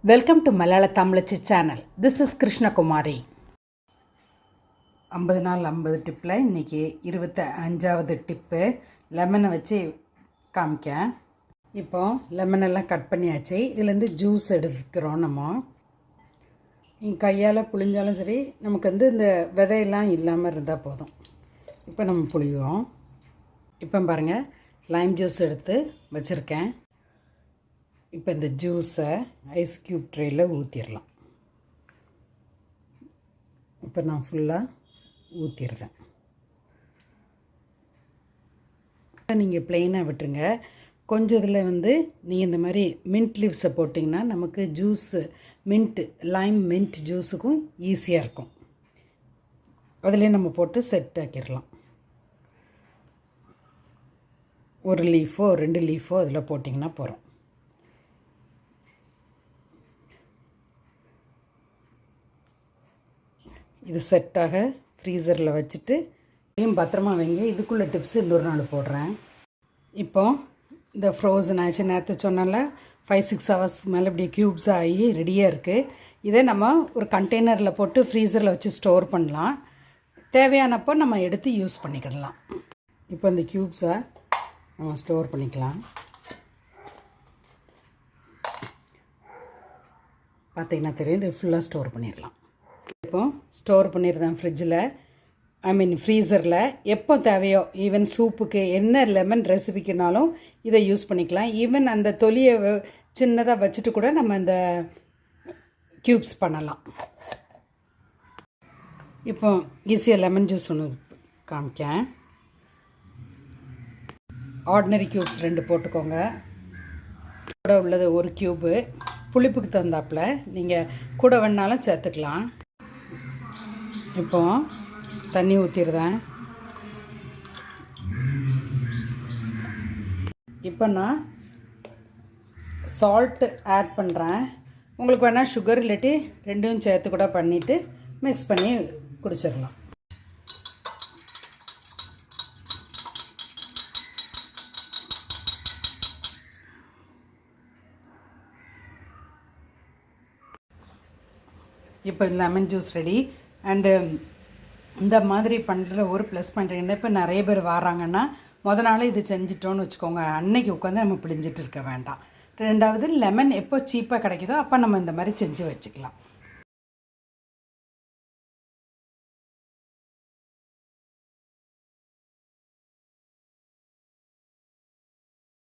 Welcome to மலையாள தமிழச்சி channel. This is Krishnakumari. 50 நாள் 50 டிப்பில் இன்றைக்கி 25வது டிப்பு லெமனை வச்சு காமிக்கேன். இப்போ லெமனெல்லாம் கட் பண்ணியாச்சு. இதுலேருந்து ஜூஸ் எடுக்கிறோம். நம்ம கையால் புழிஞ்சாலும் சரி, நமக்கு இந்த விதையெல்லாம் இல்லாமல் இருந்தால் போதும். இப்போ நம்ம புழிவோம். இப்போ பாருங்கள், லைம் ஜூஸ் எடுத்து வச்சுருக்கேன். இப்போ இந்த ஜூஸை ஐஸ் க்யூப் ட்ரேயில் ஊற்றிடலாம். இப்போ நான் ஃபுல்லாக ஊற்றிடுறேன். நீங்கள் ப்ளெயினாக விட்டுருங்க. கொஞ்சம் இதில் நீங்கள் இந்த மாதிரி மின்ட் லீவ்ஸை போட்டிங்கன்னா நமக்கு ஜூஸு லைம் மின்ட் ஜூஸுக்கும் ஈஸியாக இருக்கும். அதிலே நம்ம போட்டு செட் ஆக்கிடலாம். ஒரு லீஃபோ 2 லீஃபோ அதில் போட்டிங்கன்னா போகிறோம். இது செட்டாக ஃப்ரீசரில் வச்சுட்டு பத்திரமா வைங்க. இதுக்குள்ளே டிப்ஸ் இன்னொரு நாள் போடுறேன். இப்போ இந்த ஃப்ரோசன் ஆச்சு. நேற்று சொன்னால 5-6 ஹவர்ஸ் மேலே இப்படி க்யூப்ஸ் ஆகி ரெடியாக இருக்குது. இதை நம்ம ஒரு கண்டெய்னரில் போட்டு ஃப்ரீசரில் வச்சு ஸ்டோர் பண்ணலாம். தேவையானப்போ நம்ம எடுத்து யூஸ் பண்ணிக்கிடலாம். இப்போ இந்த க்யூப்ஸை நம்ம ஸ்டோர் பண்ணிக்கலாம். பார்த்திங்கன்னா தெரியும், இது ஃபுல்லாக ஸ்டோர் பண்ணிடலாம். இப்போ ஸ்டோர் பண்ணிடுறேன் ஃப்ரிட்ஜில், ஃப்ரீசரில். எப்போ தேவையோ, ஈவன் சூப்புக்கு என்ன லெமன் ரெசிபிக்குனாலும் இதை யூஸ் பண்ணிக்கலாம். ஈவன் அந்த தொலியை சின்னதாக வச்சுட்டு கூட நம்ம இந்த க்யூப்ஸ் பண்ணலாம். இப்போ ஈஸியாக லெமன் ஜூஸ் ஒன்று காமிக்கேன். ஆர்டினரி க்யூப்ஸ் 2 போட்டுக்கோங்க. கூட உள்ளது 1 க்யூபு. புளிப்புக்கு தகுந்தாப்பில் நீங்கள் கூட வேணாலும் சேர்த்துக்கலாம். இப்போ தண்ணி ஊற்றிடுறேன். இப்போ நான் சால்ட்டு ஆட் பண்ணுறேன். உங்களுக்கு வேணால் சுகர் இல்லாட்டி 2ம் சேர்த்து கூட பண்ணிவிட்டு மிக்ஸ் பண்ணி குடிச்சிடலாம். இப்போ லெமன் ஜூஸ் ரெடி. அண்டு இந்த மாதிரி பண்ணுற ஒரு ப்ளஸ் பண்ணுறீங்கன்னா, இப்போ நிறைய பேர் வராங்கன்னா நாள் இது செஞ்சிட்டோன்னு வச்சுக்கோங்க, அன்னைக்கு உட்காந்து நம்ம பிழிஞ்சிட்டு இருக்க வேண்டாம். 2வது லெமன் எப்போ சீப்பாக கிடைக்குதோ அப்போ நம்ம இந்த மாதிரி செஞ்சு வச்சுக்கலாம்.